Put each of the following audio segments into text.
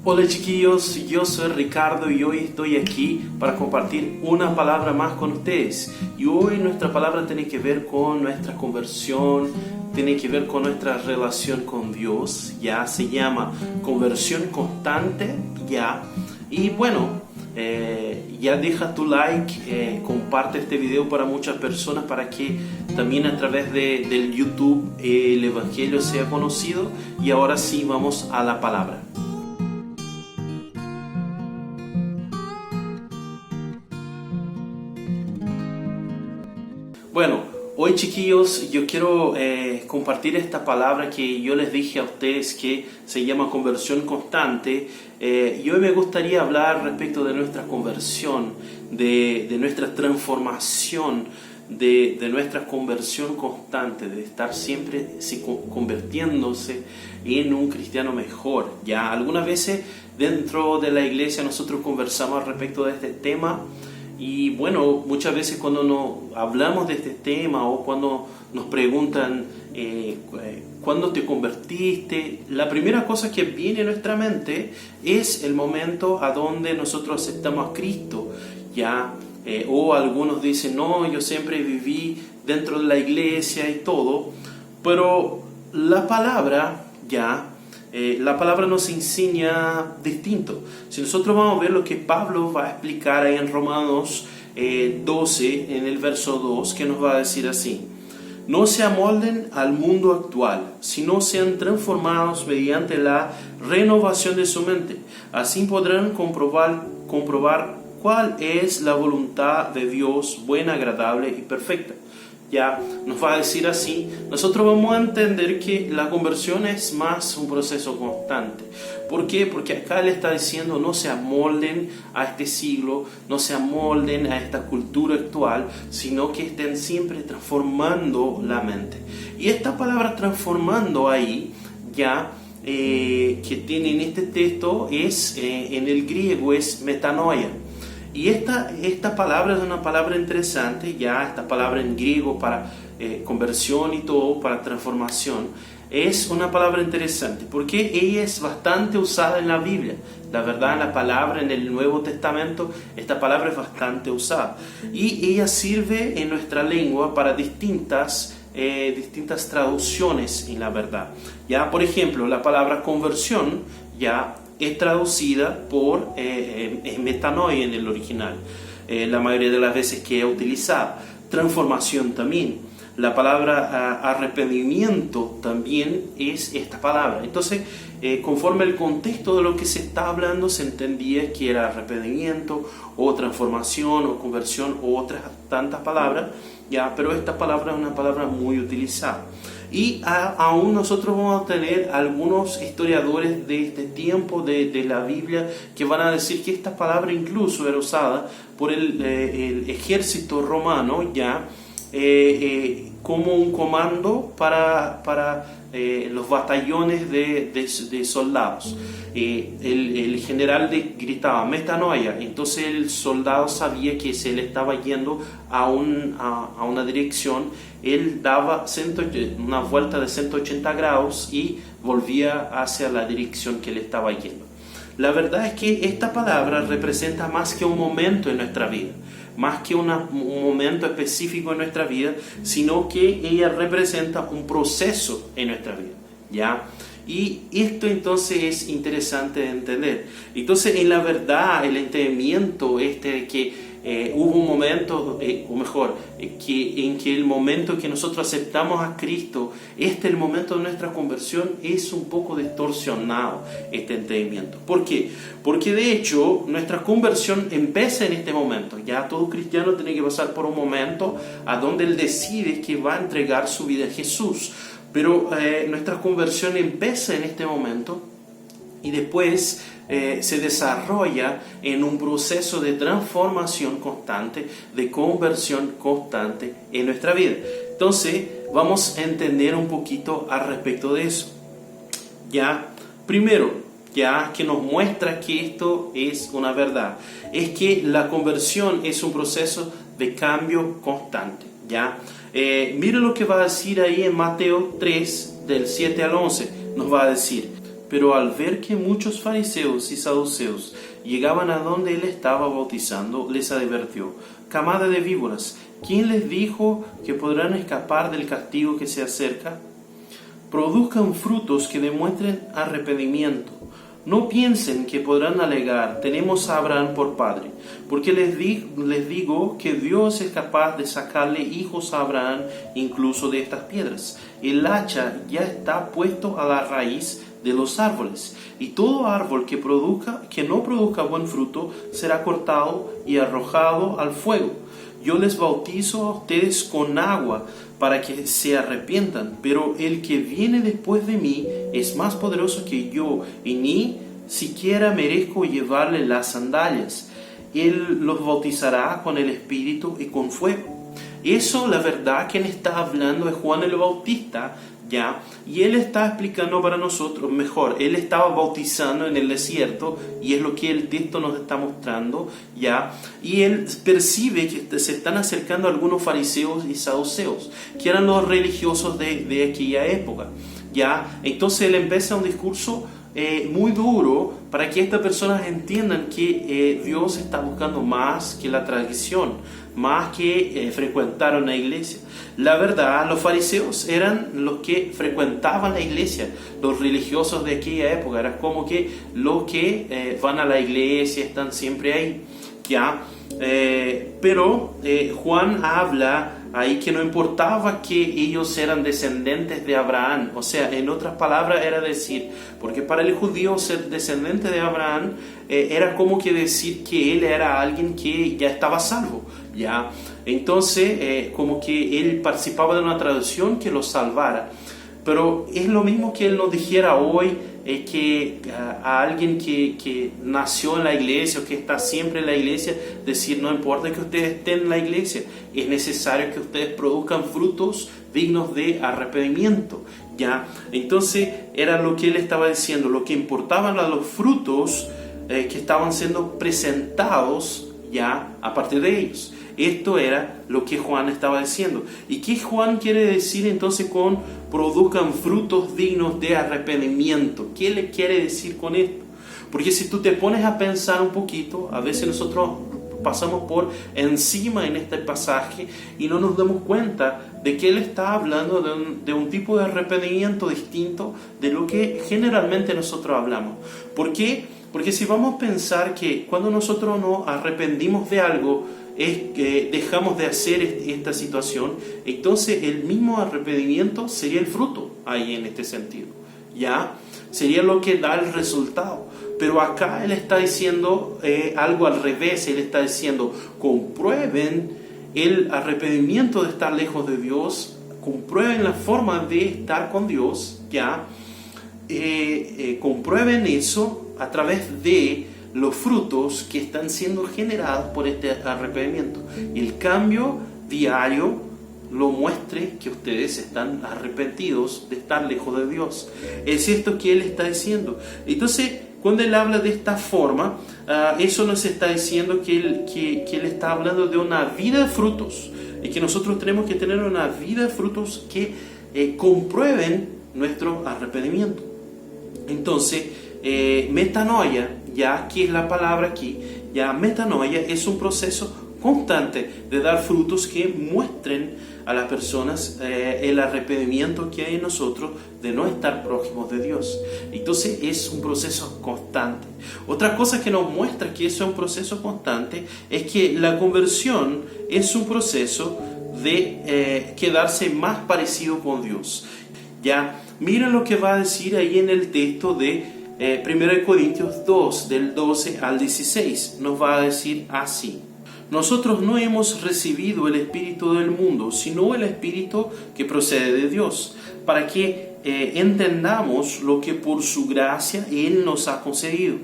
Hola chiquillos, yo soy Ricardo y hoy estoy aquí para compartir una palabra más con ustedes. Y hoy nuestra palabra tiene que ver con nuestra conversión, tiene que ver con nuestra relación con Dios, ya se llama conversión constante, ya. Y bueno, ya deja tu like, comparte este video para muchas personas para que también a través del YouTube el Evangelio sea conocido. Y ahora sí vamos a la palabra. Bueno, hoy chiquillos yo quiero compartir esta palabra que yo les dije a ustedes que se llama conversión constante. Y hoy me gustaría hablar respecto de nuestra conversión, de nuestra transformación, de nuestra conversión constante, de estar siempre convirtiéndose en un cristiano mejor. Ya algunas veces dentro de la iglesia nosotros conversamos respecto de este tema. Y bueno, muchas veces cuando hablamos de este tema o cuando nos preguntan ¿cuándo te convertiste? La primera cosa que viene a nuestra mente es el momento a donde nosotros aceptamos a Cristo, ¿ya? O algunos dicen, no, yo siempre viví dentro de la iglesia y todo, pero la palabra, ¿ya? La palabra nos enseña distinto. Si nosotros vamos a ver lo que Pablo va a explicar ahí en Romanos 12, en el verso 2, que nos va a decir así: no se amolden al mundo actual, sino sean transformados mediante la renovación de su mente. Así podrán comprobar cuál es la voluntad de Dios, buena, agradable y perfecta. Ya nos va a decir así, nosotros vamos a entender que la conversión es más un proceso constante. ¿Por qué? Porque acá él está diciendo no se amolden a este siglo, no se amolden a esta cultura actual, sino que estén siempre transformando la mente. Y esta palabra transformando ahí, ya que tiene en este texto, es en el griego es metanoia. Y esta palabra es una palabra interesante, ya esta palabra en griego para conversión y todo, para transformación, es una palabra interesante porque ella es bastante usada en la Biblia. La verdad, la palabra en el Nuevo Testamento, esta palabra es bastante usada. Y ella sirve en nuestra lengua para distintas traducciones en la verdad. Ya, por ejemplo, la palabra conversión, ya, es traducida por metanoia en el original, la mayoría de las veces que es utilizada. Transformación también. La palabra arrepentimiento también es esta palabra. Entonces, conforme el contexto de lo que se está hablando, se entendía que era arrepentimiento o transformación o conversión o otras tantas palabras, ya, pero esta palabra es una palabra muy utilizada. Y aún nosotros vamos a tener algunos historiadores de este tiempo de la Biblia que van a decir que esta palabra incluso era usada por el ejército romano, ya como un comando para los batallones de soldados. El general gritaba metanoia, entonces el soldado sabía que si él estaba yendo a una dirección, él daba una vuelta de 180 grados y volvía hacia la dirección que él estaba yendo. La verdad es que esta palabra representa más que un momento en nuestra vida, más que un momento específico en nuestra vida, sino que ella representa un proceso en nuestra vida, ¿ya? Y esto entonces es interesante de entender. Entonces, en la verdad, el entendimiento de que hubo un momento, en que el momento que nosotros aceptamos a Cristo, el momento de nuestra conversión, es un poco distorsionado, este entendimiento. ¿Por qué? Porque de hecho nuestra conversión empieza en este momento. Ya todo cristiano tiene que pasar por un momento a donde él decide que va a entregar su vida a Jesús. Pero nuestra conversión empieza en este momento y después se desarrolla en un proceso de transformación constante, de conversión constante en nuestra vida. Entonces vamos a entender un poquito al respecto de eso. Ya, primero, ya que nos muestra que esto es una verdad, es que la conversión es un proceso de cambio constante. Ya, mire lo que va a decir ahí en Mateo 3, del 7 al 11, nos va a decir: Pero al ver que muchos fariseos y saduceos llegaban a donde él estaba bautizando, les advirtió: camada de víboras, ¿quién les dijo que podrán escapar del castigo que se acerca? Produzcan frutos que demuestren arrepentimiento. No piensen que podrán alegar: tenemos a Abraham por padre, porque les digo que Dios es capaz de sacarle hijos a Abraham incluso de estas piedras. El hacha ya está puesto a la raíz de los árboles, y todo árbol que no produzca buen fruto será cortado y arrojado al fuego. Yo les bautizo a ustedes con agua para que se arrepientan, pero el que viene después de mí es más poderoso que yo, y ni siquiera merezco llevarle las sandalias. Él los bautizará con el Espíritu y con fuego. Eso, la verdad, quien está hablando es Juan el Bautista, ¿ya? Y él está explicando para nosotros mejor. Él estaba bautizando en el desierto, y es lo que el texto nos está mostrando, ¿ya? Y él percibe que se están acercando algunos fariseos y saduceos, que eran los religiosos de aquella época, ¿ya? Entonces él empieza un discurso muy duro para que estas personas entiendan que Dios está buscando más que la tradición, más que frecuentar una iglesia. La verdad, los fariseos eran los que frecuentaban la iglesia, los religiosos de aquella época, eran como que los que van a la iglesia, están siempre ahí, ¿ya? Pero Juan habla ahí que no importaba que ellos eran descendientes de Abraham. O sea, en otras palabras era decir, porque para el judío ser descendiente de Abraham era como que decir que él era alguien que ya estaba salvo, ¿ya? Entonces como que él participaba de una tradición que lo salvara. Pero es lo mismo que él nos dijera hoy, que a alguien que nació en la iglesia o que está siempre en la iglesia, decir: no importa que ustedes estén en la iglesia, es necesario que ustedes produzcan frutos dignos de arrepentimiento, ¿ya? Entonces era lo que él estaba diciendo, lo que importaban a los frutos que estaban siendo presentados ya a partir de ellos. Esto era lo que Juan estaba diciendo. ¿Y qué Juan quiere decir entonces con produzcan frutos dignos de arrepentimiento? ¿Qué le quiere decir con esto? Porque si tú te pones a pensar un poquito, a veces nosotros pasamos por encima en este pasaje y no nos damos cuenta de que él está hablando de un tipo de arrepentimiento distinto de lo que generalmente nosotros hablamos. ¿Por qué? Porque si vamos a pensar que cuando nosotros nos arrepentimos de algo, es que dejamos de hacer esta situación, entonces el mismo arrepentimiento sería el fruto ahí en este sentido, ¿ya? Sería lo que da el resultado. Pero acá él está diciendo algo al revés. Él está diciendo: comprueben el arrepentimiento de estar lejos de Dios, comprueben la forma de estar con Dios, ¿ya? Comprueben eso a través de los frutos que están siendo generados por este arrepentimiento. Y el cambio diario lo muestre que ustedes están arrepentidos de estar lejos de Dios. Es esto que él está diciendo. Entonces, cuando él habla de esta forma, eso nos está diciendo que él está hablando de una vida de frutos, y que nosotros tenemos que tener una vida de frutos que comprueben nuestro arrepentimiento. Entonces, metanoia, ya que es la palabra aquí, ya metanoia es un proceso constante de dar frutos que muestren a las personas el arrepentimiento que hay en nosotros de no estar próximos de Dios. Entonces es un proceso constante. Otra cosa que nos muestra que eso es un proceso constante es que la conversión es un proceso de quedarse más parecido con Dios. Ya, mira lo que va a decir ahí en el texto de 1 Corintios 2, del 12 al 16. Nos va a decir así: nosotros no hemos recibido el espíritu del mundo, sino el espíritu que procede de Dios, para que entendamos lo que por su gracia Él nos ha concedido.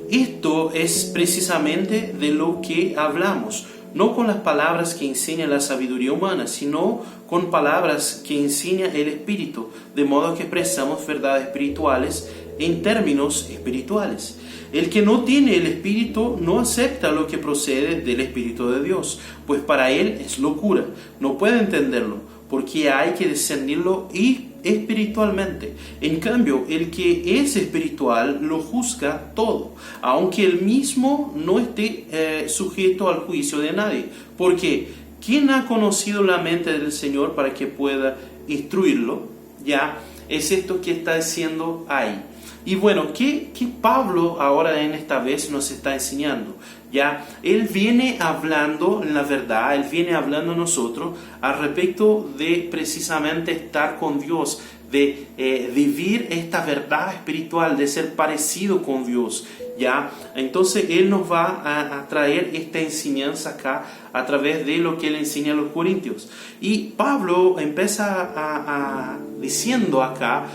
Esto es precisamente de lo que hablamos, no con las palabras que enseña la sabiduría humana, sino con palabras que enseña el Espíritu, de modo que expresamos verdades espirituales en términos espirituales. El que no tiene el Espíritu no acepta lo que procede del Espíritu de Dios, pues para él es locura, no puede entenderlo, porque hay que discernirlo y espiritualmente. En cambio, el que es espiritual lo juzga todo, aunque él mismo no esté sujeto al juicio de nadie. Porque ¿quién ha conocido la mente del Señor para que pueda instruirlo? Ya es esto que está diciendo ahí. Y bueno, ¿qué Pablo ahora en esta vez nos está enseñando? Ya, él viene hablando la verdad, él viene hablando a nosotros al respecto de precisamente estar con Dios, de vivir esta verdad espiritual, de ser parecido con Dios. Ya, entonces él nos va a traer esta enseñanza acá a través de lo que él enseña a los corintios. Y Pablo empieza diciendo acá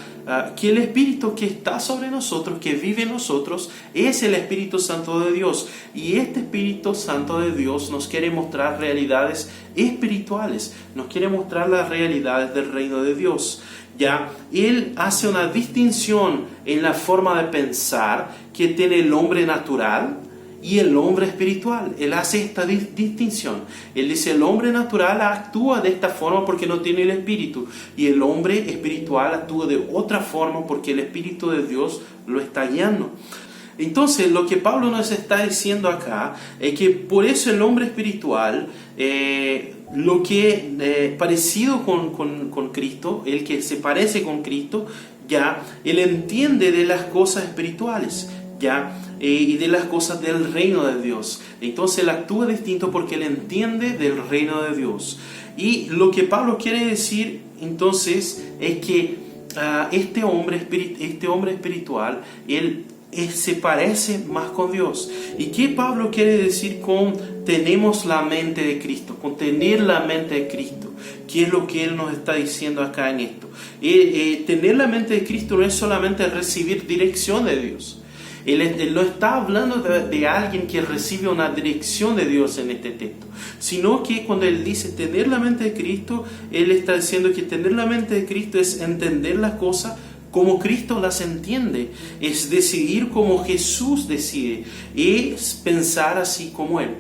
que el Espíritu que está sobre nosotros, que vive en nosotros, es el Espíritu Santo de Dios. Y este Espíritu Santo de Dios nos quiere mostrar realidades espirituales, nos quiere mostrar las realidades del reino de Dios. Ya, él hace una distinción en la forma de pensar que tiene el hombre natural y el hombre espiritual. Él hace esta distinción. Él dice, el hombre natural actúa de esta forma porque no tiene el Espíritu, y el hombre espiritual actúa de otra forma porque el Espíritu de Dios lo está guiando. Entonces, lo que Pablo nos está diciendo acá es que por eso el hombre espiritual, lo que parecido con Cristo, el que se parece con Cristo, ya, él entiende de las cosas espirituales, ya, y de las cosas del reino de Dios. Entonces él actúa distinto porque él entiende del reino de Dios. Y lo que Pablo quiere decir entonces es que este hombre espiritual, él se parece más con Dios. ¿Y qué Pablo quiere decir con tenemos la mente de Cristo? Con tener la mente de Cristo. ¿Qué es lo que él nos está diciendo acá en esto? Tener la mente de Cristo no es solamente recibir dirección de Dios. Él no está hablando de alguien que recibe una dirección de Dios en este texto, sino que cuando él dice tener la mente de Cristo, él está diciendo que tener la mente de Cristo es entender las cosas como Cristo las entiende, es decidir como Jesús decide, es pensar así como Él.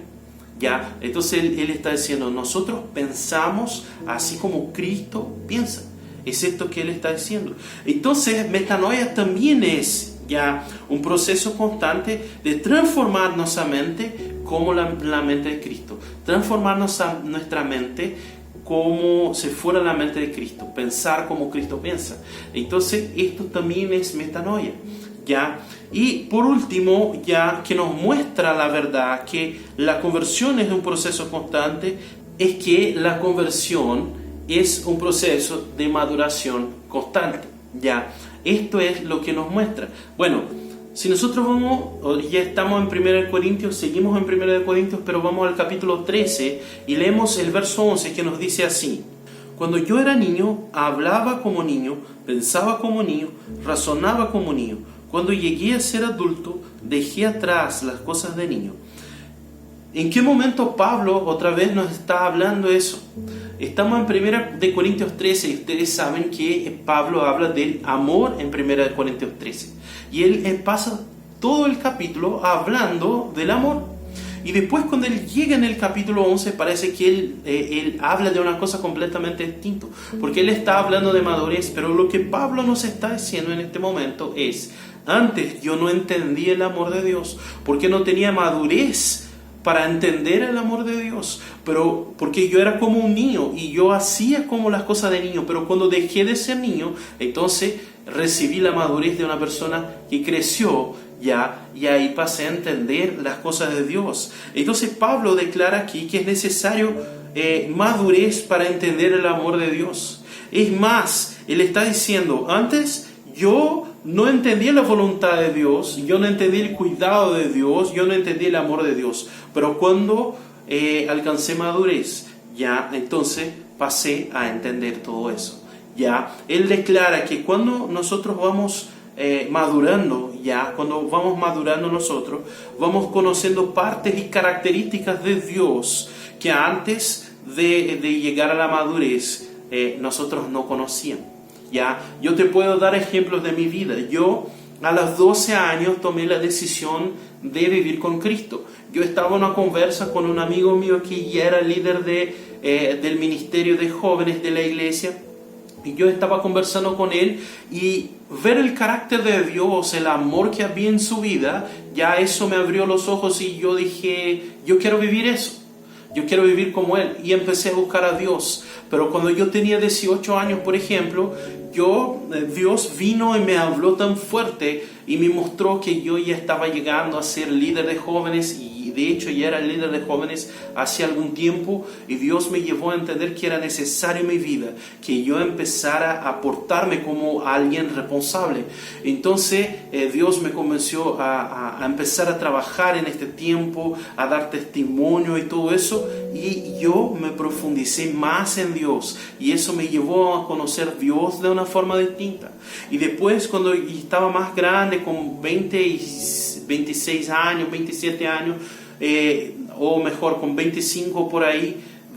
¿Ya? Entonces él está diciendo, nosotros pensamos así como Cristo piensa. Es esto que él está diciendo. Entonces, metanoia también es ya un proceso constante de transformar nuestra mente como la mente de Cristo. Transformar nuestra mente como si fuera la mente de Cristo. Pensar como Cristo piensa. Entonces, esto también es metanoia. ¿Ya? Y por último, ya que nos muestra la verdad que la conversión es un proceso constante, es que la conversión es un proceso de maduración constante. ¿Ya? Esto es lo que nos muestra. Bueno, si nosotros ya estamos en 1 Corintios, seguimos en 1 Corintios, pero vamos al capítulo 13 y leemos el verso 11 que nos dice así: cuando yo era niño, hablaba como niño, pensaba como niño, razonaba como niño. Cuando llegué a ser adulto, dejé atrás las cosas de niño. ¿En qué momento Pablo otra vez nos está hablando eso? Estamos en 1 Corintios 13 y ustedes saben que Pablo habla del amor en 1 Corintios 13. Y él pasa todo el capítulo hablando del amor. Y después cuando él llega en el capítulo 11 parece que él habla de una cosa completamente distinta. Porque él está hablando de madurez, pero lo que Pablo nos está diciendo en este momento es: antes yo no entendía el amor de Dios porque no tenía madurez para entender el amor de Dios, pero porque yo era como un niño y yo hacía como las cosas de niño, pero cuando dejé de ser niño, entonces recibí la madurez de una persona que creció ya, y ahí pasé a entender las cosas de Dios. Entonces Pablo declara aquí que es necesario madurez para entender el amor de Dios. Es más, él está diciendo, antes yo no entendía la voluntad de Dios, yo no entendía el cuidado de Dios, yo no entendía el amor de Dios, pero cuando alcancé madurez, ya entonces pasé a entender todo eso. Ya, él declara que cuando nosotros vamos madurando, ya, cuando vamos madurando nosotros, vamos conociendo partes y características de Dios que antes de llegar a la madurez nosotros no conocíamos. Ya, yo te puedo dar ejemplos de mi vida. Yo a los 12 años tomé la decisión de vivir con Cristo. Yo estaba en una conversa con un amigo mío que ya era líder del ministerio de jóvenes de la iglesia. Y yo estaba conversando con él y ver el carácter de Dios, el amor que había en su vida, ya eso me abrió los ojos y yo dije, yo quiero vivir eso. Yo quiero vivir como Él. Y empecé a buscar a Dios. Pero cuando yo tenía 18 años, por ejemplo, Dios vino y me habló tan fuerte y me mostró que yo ya estaba llegando a ser líder de jóvenes, y de hecho ya era líder de jóvenes hace algún tiempo, y Dios me llevó a entender que era necesario en mi vida que yo empezara a portarme como alguien responsable. Entonces Dios me convenció a empezar a trabajar en este tiempo, a dar testimonio y todo eso, y yo me profundicé más en Dios, y eso me llevó a conocer Dios de una forma distinta. Y después, cuando estaba más grande, con 26 años, 27 años, o mejor con 25 por ahí,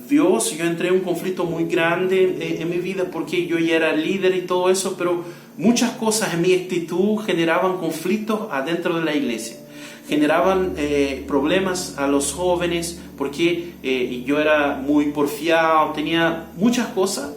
yo entré en un conflicto muy grande en mi vida, porque yo ya era líder y todo eso, pero muchas cosas en mi actitud generaban conflictos adentro de la iglesia. Generaban problemas a los jóvenes, porque yo era muy porfiado, tenía muchas cosas,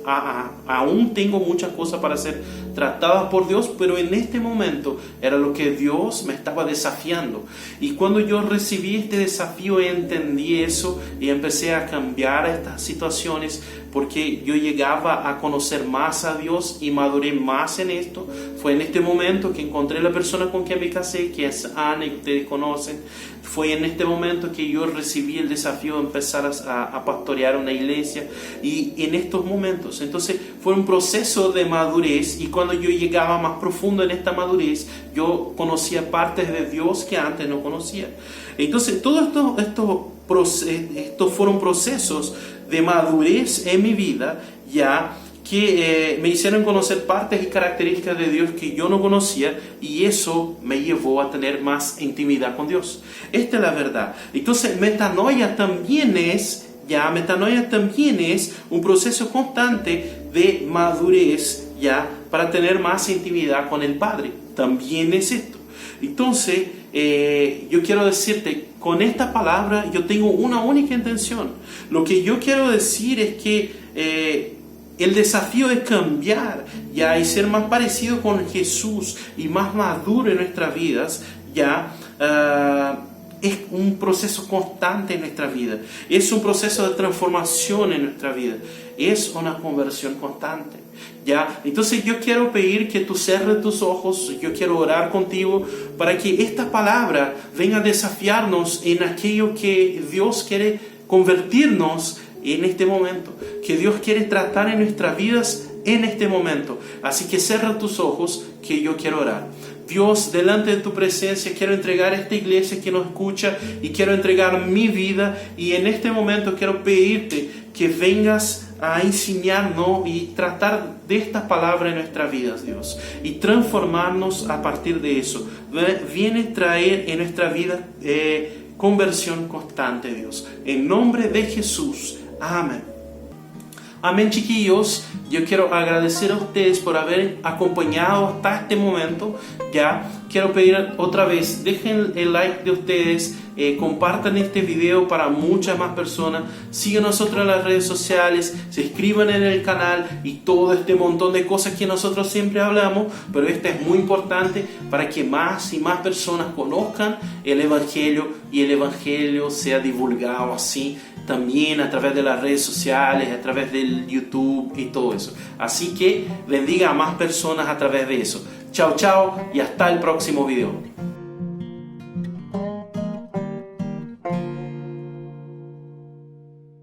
aún tengo muchas cosas para ser tratadas por Dios, pero en este momento era lo que Dios me estaba desafiando. Y cuando yo recibí este desafío, entendí eso y empecé a cambiar estas situaciones, porque yo llegaba a conocer más a Dios y maduré más en esto. Fue en este momento que encontré la persona con quien me casé, que es Ana, y ustedes conocen. Fue en este momento que yo recibí el desafío de empezar a pastorear una iglesia, y en estos momentos, entonces fue un proceso de madurez, y cuando yo llegaba más profundo en esta madurez, yo conocía partes de Dios que antes no conocía. Entonces todos estos fueron procesos de madurez en mi vida, ya que me hicieron conocer partes y características de Dios que yo no conocía, y eso me llevó a tener más intimidad con Dios. Esta es la verdad. Entonces metanoia también es un proceso constante de madurez, ya, para tener más intimidad con el Padre. También es esto. Entonces yo quiero decirte, con esta palabra yo tengo una única intención. Lo que yo quiero decir es que el desafío de cambiar, ya, y ser más parecido con Jesús y más maduro en nuestras vidas, ya, es un proceso constante en nuestra vida. Es un proceso de transformación en nuestra vida. Es una conversión constante, ¿ya? Entonces yo quiero pedir que tú cierres tus ojos. Yo quiero orar contigo para que esta palabra venga a desafiarnos en aquello que Dios quiere convertirnos en este momento, que Dios quiere tratar en nuestras vidas en este momento. Así que cierra tus ojos, que yo quiero orar. Dios, delante de tu presencia quiero entregar a esta iglesia que nos escucha, y quiero entregar mi vida, y en este momento quiero pedirte que vengas a enseñarnos y tratar de estas palabras en nuestras vidas, Dios, y transformarnos a partir de eso. Viene a traer en nuestra vida conversión constante, Dios. En nombre de Jesús. Amén. Amén, chiquillos. Yo quiero agradecer a ustedes por haber acompañado hasta este momento. Ya quiero pedir otra vez, dejen el like de ustedes, compartan este video para muchas más personas, sigan nosotros en las redes sociales, se inscriban en el canal y todo este montón de cosas que nosotros siempre hablamos, pero esta es muy importante para que más y más personas conozcan el Evangelio, y el Evangelio sea divulgado así también a través de las redes sociales, a través del YouTube y todo eso. Así que bendiga a más personas a través de eso. Chao, chao, y hasta el próximo video.